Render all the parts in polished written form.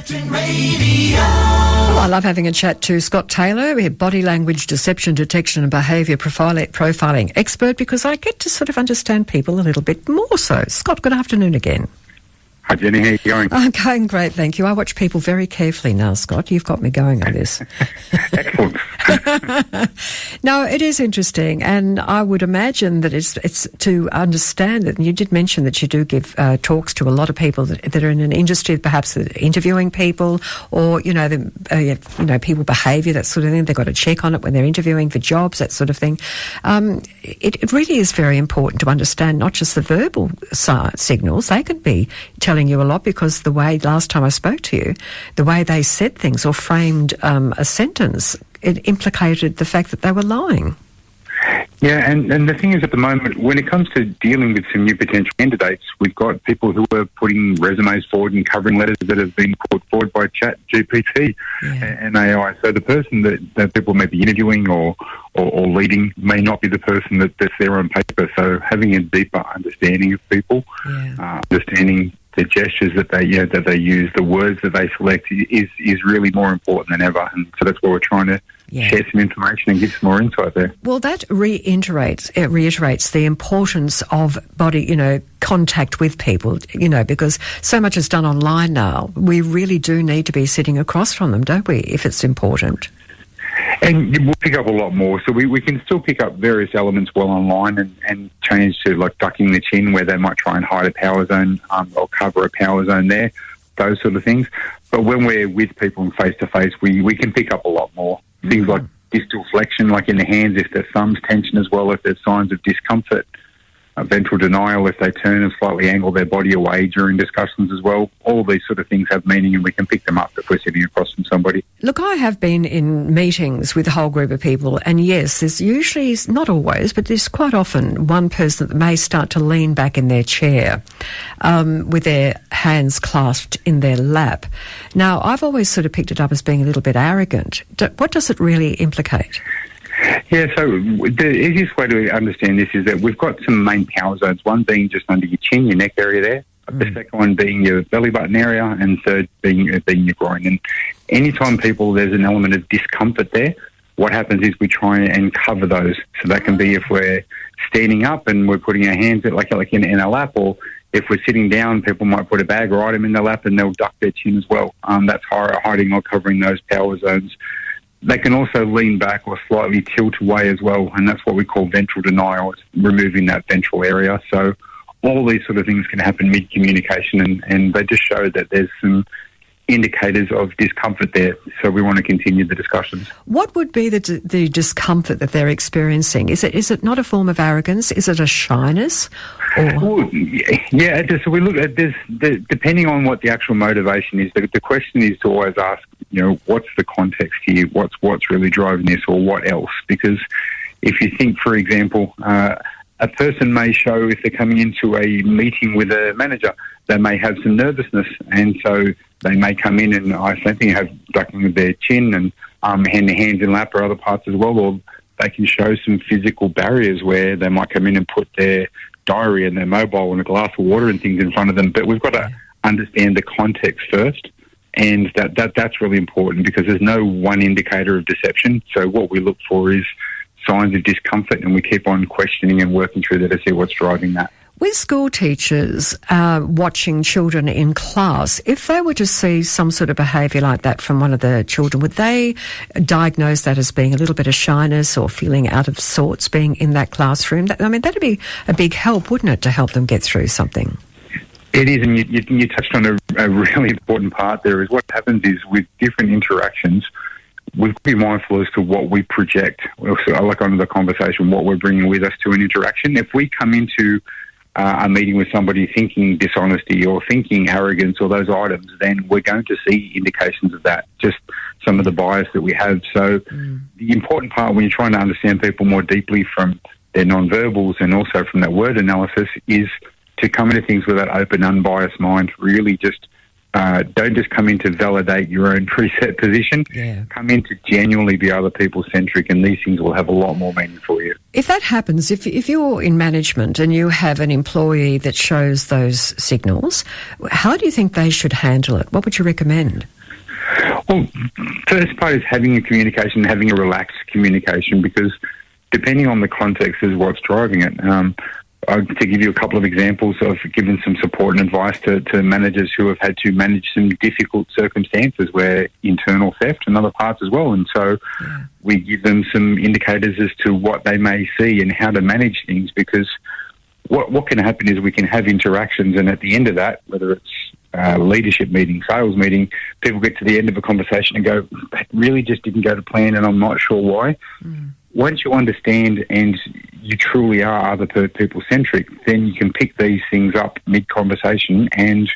Well, I love having a chat to Scott Taylor, a body language deception detection and behaviour profiling expert, because I get to sort of understand people a little bit more so. Scott, good afternoon again. Hi, Jenny. How are you going? I'm going great, thank you. I watch people very carefully now, Scott. You've got me going on this. Excellent. No, it is interesting, and I would imagine that it's to understand it. And you did mention that you do give talks to a lot of people that are in an industry, perhaps that are interviewing people, or people behaviour, that sort of thing. They've got to check on it when they're interviewing for jobs, that sort of thing. It really is very important to understand not just the verbal signals. They could be telling you a lot, because the way last time I spoke to you, the way they said things or framed a sentence, it implicated the fact that they were lying. Yeah, and the thing is, at the moment, when it comes to dealing with some new potential candidates, we've got people who are putting resumes forward and covering letters that have been put forward by Chat GPT and AI. So the person that people may be interviewing or leading may not be the person that's there on paper. So having a deeper understanding of people, understanding the gestures that they use, the words that they select is really more important than ever. And so that's why we're trying to share some information and give some more insight there. Well, that reiterates the importance of body, contact with people, because so much is done online now. We really do need to be sitting across from them, don't we, if it's important? And we'll pick up a lot more. So we can still pick up various elements well online and change to like ducking the chin, where they might try and hide a power zone or cover a power zone there, those sort of things. But when we're with people face-to-face, we can pick up a lot more. Things like distal flexion, like in the hands, if their thumbs tension as well, if there's signs of discomfort, ventral denial, if they turn and slightly angle their body away during discussions as well. All these sort of things have meaning, and we can pick them up if we're sitting across from somebody. Look, I have been in meetings with a whole group of people, and yes, there's usually, not always, but there's quite often one person that may start to lean back in their chair with their hands clasped in their lap. Now, I've always sort of picked it up as being a little bit arrogant. What does it really implicate? Yeah, so the easiest way to understand this is that we've got some main power zones, one being just under your chin, your neck area there, the second one being your belly button area, and third being your groin. And anytime there's an element of discomfort there, what happens is we try and cover those. So that can be if we're standing up and we're putting our hands like in our lap, or if we're sitting down, people might put a bag or item in their lap and they'll duck their chin as well. That's hiding or covering those power zones. They can also lean back or slightly tilt away as well, and that's what we call ventral denial, removing that ventral area. So all these sort of things can happen mid-communication, and they just show that there's some indicators of discomfort there, so we want to continue the discussions. What would be the discomfort that they're experiencing? Is it not a form of arrogance? Is it a shyness? Well, yeah, so we look at this, depending on what the actual motivation is, the question is to always ask, what's the context here? What's really driving this, or what else? Because if you think, for example, a person may show, if they're coming into a meeting with a manager, they may have some nervousness, and so they may come in and have ducking of their chin and their hands in lap or other parts as well, or they can show some physical barriers where they might come in and put their diary and their mobile and a glass of water and things in front of them. But we've got to understand the context first, and that's really important, because there's no one indicator of deception. So what we look for is signs of discomfort, and we keep on questioning and working through that to see what's driving that. With school teachers watching children in class, if they were to see some sort of behaviour like that from one of the children, would they diagnose that as being a little bit of shyness or feeling out of sorts being in that classroom? That'd be a big help, wouldn't it, to help them get through something? It is, and you touched on a really important part there. Is what happens is with different interactions, we've got to be mindful as to what we project, like under the conversation, what we're bringing with us to an interaction. If we come into a meeting with somebody thinking dishonesty or thinking arrogance or those items, then we're going to see indications of that, just some of the bias that we have. So the important part when you're trying to understand people more deeply from their nonverbals and also from that word analysis is to come into things with that open, unbiased mind. Really just don't just come in to validate your own preset position. Yeah. Come in to genuinely be other people-centric, and these things will have a lot more meaning for you. If that happens, if you're in management and you have an employee that shows those signals, how do you think they should handle it? What would you recommend? Well, first part is having a communication, having a relaxed communication, because depending on the context is what's driving it. To give you a couple of examples, I've given some support and advice to managers who have had to manage some difficult circumstances where internal theft and other parts as well. And so we give them some indicators as to what they may see and how to manage things, because what can happen is we can have interactions, and at the end of that, whether it's leadership meeting, sales meeting, people get to the end of a conversation and go, that really just didn't go to plan and I'm not sure why. Once you understand and you truly are other people-centric, then you can pick these things up mid-conversation and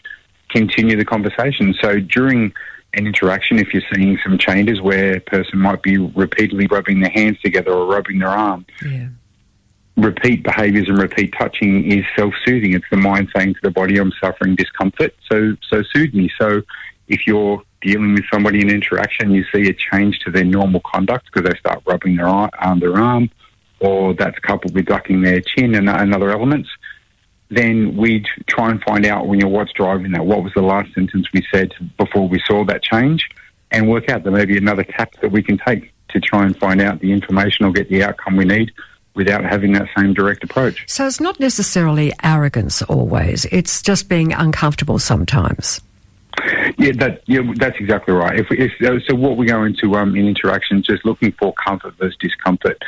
continue the conversation. So during an interaction, if you're seeing some changes where a person might be repeatedly rubbing their hands together or rubbing their arm, repeat behaviours and repeat touching is self-soothing. It's the mind saying to the body, I'm suffering discomfort, so soothe me. So if you're dealing with somebody in interaction, you see a change to their normal conduct because they start rubbing their arm, or that's coupled with ducking their chin and other elements, then we'd try and find out what's driving that. What was the last sentence we said before we saw that change, and work out there may be another tack that we can take to try and find out the information or get the outcome we need without having that same direct approach. So it's not necessarily arrogance always. It's just being uncomfortable sometimes. Yeah, that's exactly right. So what we go into in interactions, just looking for comfort versus discomfort.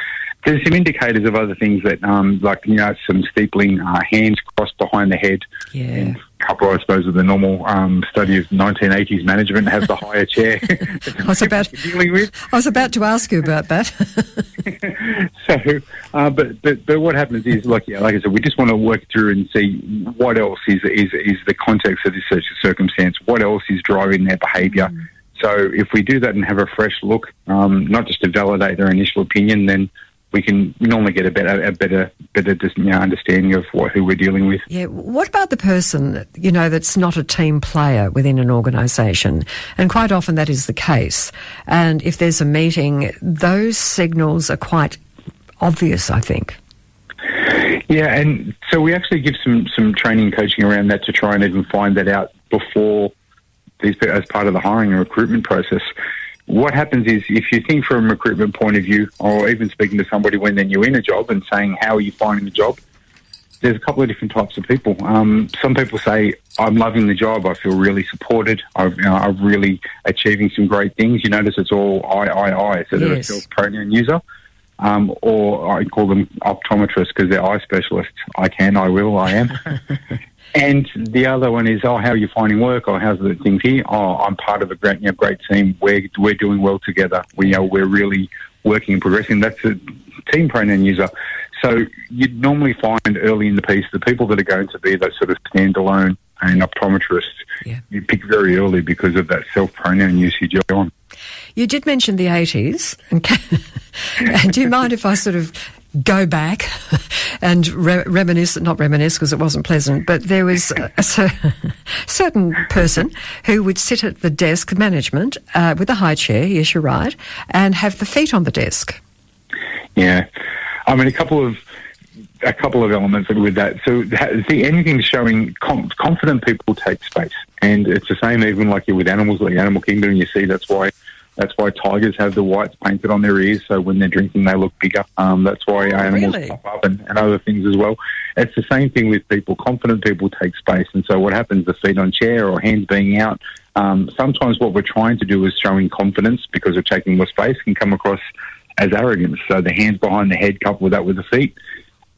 There's some indicators of other things that, some steepling, hands crossed behind the head. Yeah. And a couple, I suppose, of the normal study of 1980s management have the higher chair. I was about to ask you about that. So, but what happens is, like I said, we just want to work through and see what else is the context of this circumstance. What else is driving their behaviour? So, if we do that and have a fresh look, not just to validate their initial opinion, then we can normally get a better understanding of who we're dealing with. Yeah. What about the person, that's not a team player within an organisation? And quite often that is the case. And if there's a meeting, those signals are quite obvious, I think. Yeah, and so we actually give some training and coaching around that to try and even find that out before as part of the hiring and recruitment process. What happens is, if you think from a recruitment point of view, or even speaking to somebody when they're new in a job and saying, how are you finding the job? There's a couple of different types of people. Some people say, I'm loving the job. I feel really supported. I'm really achieving some great things. You notice it's all I. So they're a self-pronoun user. Or I call them optometrists because they're eye specialists. I can, I will, I am. And the other one is, how are you finding work? Or how's the things here? I'm part of a great team. We're doing well together. We're really working and progressing. That's a team pronoun user. So you'd normally find early in the piece the people that are going to be those sort of standalone and optometrists. Yeah. You pick very early because of that self-pronoun usage you're on. You did mention the 80s. And do you mind if I sort of go back and reminisce, not reminisce because it wasn't pleasant, but there was a certain person who would sit at the desk, management, with a high chair, yes, you're right, and have the feet on the desk. Yeah. I mean, a couple of elements with that. So anything showing confident people take space. And it's the same even like with animals, like the animal kingdom, you see that's why tigers have the whites painted on their ears, so when they're drinking they look bigger. That's why animals pop up and other things as well. It's the same thing with people. Confident people take space, and so what happens, the feet on chair or hands being out, sometimes what we're trying to do is showing confidence because of taking more space can come across as arrogance. So the hands behind the head coupled with that with the feet,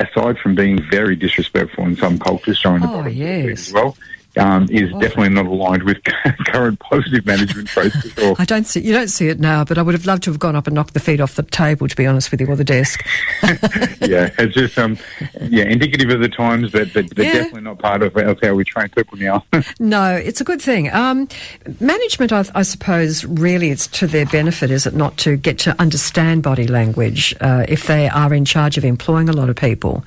aside from being very disrespectful in some cultures, showing the bottom of the feet as well, is definitely not aligned with current positive management process. You don't see it now, but I would have loved to have gone up and knocked the feet off the table, to be honest with you, or the desk. Yeah, it's just indicative of the times, but definitely not part of how we train people now. No, it's a good thing. Management, I suppose, really it's to their benefit, is it not, to get to understand body language if they are in charge of employing a lot of people?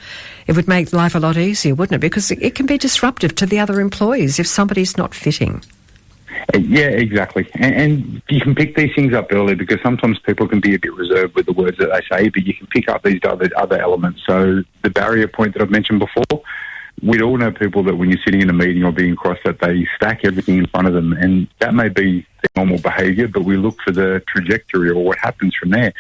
It would make life a lot easier, wouldn't it? Because it can be disruptive to the other employees if somebody's not fitting. Yeah, exactly. And you can pick these things up early because sometimes people can be a bit reserved with the words that they say, but you can pick up these other elements. So the barrier point that I've mentioned before, we'd all know people that when you're sitting in a meeting or being crossed, that they stack everything in front of them, and that may be their normal behaviour, but we look for the trajectory or what happens from there.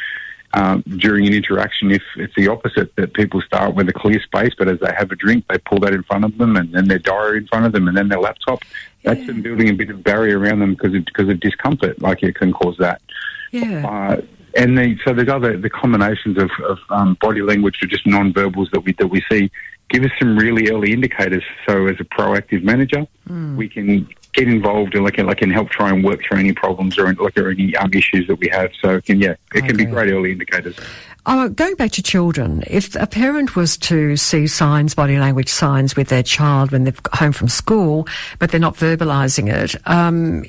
During an interaction, if it's the opposite, that people start with a clear space, but as they have a drink, they pull that in front of them, and then their diary in front of them, and then their laptop. That's them building a bit of barrier around them because of discomfort, like it can cause that. Yeah. So there's the combinations of body language or just non-verbals that we see give us some really early indicators. So as a proactive manager, we can get involved and can help try and work through any problems or any issues that we have. So it can be great early indicators. Going back to children, if a parent was to see signs, body language signs with their child when they're home from school, but they're not verbalising it,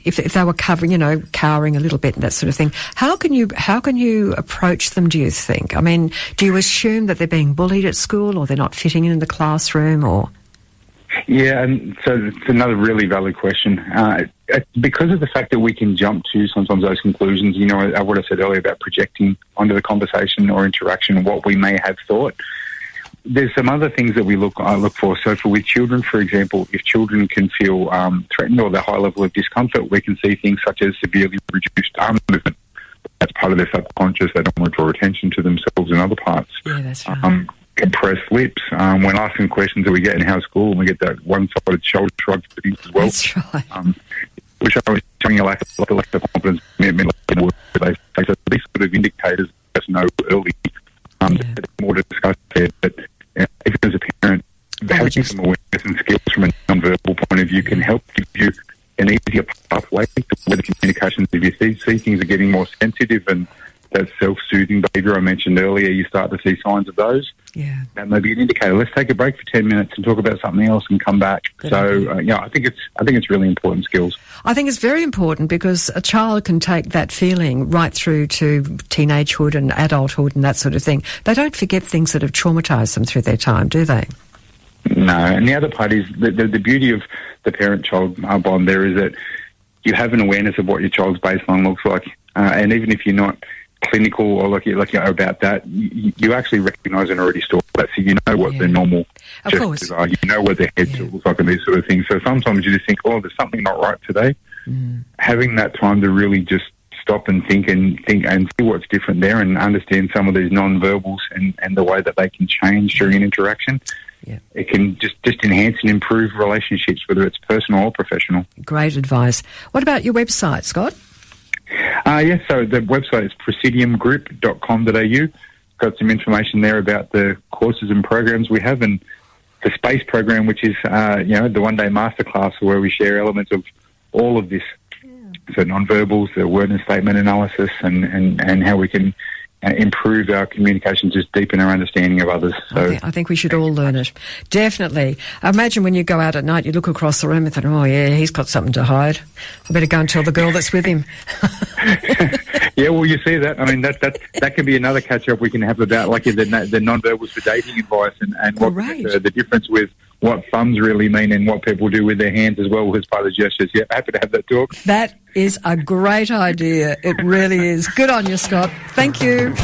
if they were cowering a little bit and that sort of thing, how can you approach them, do you think? I mean, do you assume that they're being bullied at school or they're not fitting in the classroom or... Yeah, and so it's another really valid question. Because of the fact that we can jump to sometimes those conclusions, what I said earlier about projecting onto the conversation or interaction what we may have thought, there's some other things that I look for. So with children, for example, if children can feel threatened or the high level of discomfort, we can see things such as severely reduced arm movement. That's part of their subconscious. They don't want to draw attention to themselves in other parts. Yeah, that's right. Compressed lips. When asking questions that we get in house school, and we get that one-sided shoulder shrug for things as well. That's right. Which are showing a lack of confidence. So these sort of indicators let us know early. More to discuss there, but if as a parent, having some awareness and skills from a non-verbal point of view can help give you an easier pathway to where the communications, if you see things are getting more sensitive and that self-soothing behaviour I mentioned earlier, you start to see signs of those. Yeah. That may be an indicator. Let's take a break for 10 minutes and talk about something else and come back. I think it's really important skills. I think it's very important because a child can take that feeling right through to teenagehood and adulthood and that sort of thing. They don't forget things that have traumatised them through their time, do they? No, and the other part is the beauty of the parent-child bond there is that you have an awareness of what your child's baseline looks like, and even if you're not clinical or like about that, you actually recognise and already store that, so you know what the normal gestures are, you know what their head looks like and these sort of things. So sometimes you just think, there's something not right today. Having that time to really just stop and think and see what's different there and understand some of these non-verbals and the way that they can change during an interaction. Yeah. It can just enhance and improve relationships, whether it's personal or professional. Great advice. What about your website, Scott? Yes, so the website is presidiumgroup.com.au. Got some information there about the courses and programs we have, and the SPACE program, which is the one-day masterclass where we share elements of all of this. Yeah. So non-verbals, the word and statement analysis, and how we can improve our communication, just deepen our understanding of others. So I think we should all learn it. Definitely. Imagine when you go out at night, you look across the room and think, he's got something to hide. I better go and tell the girl that's with him. Yeah, well, you see that. I mean, that can be another catch-up we can have about the non-verbals for dating advice and what the difference with what thumbs really mean and what people do with their hands as well as part of the gestures. Yeah, happy to have that talk. That is a great idea. It really is. Good on you, Scott. Thank you.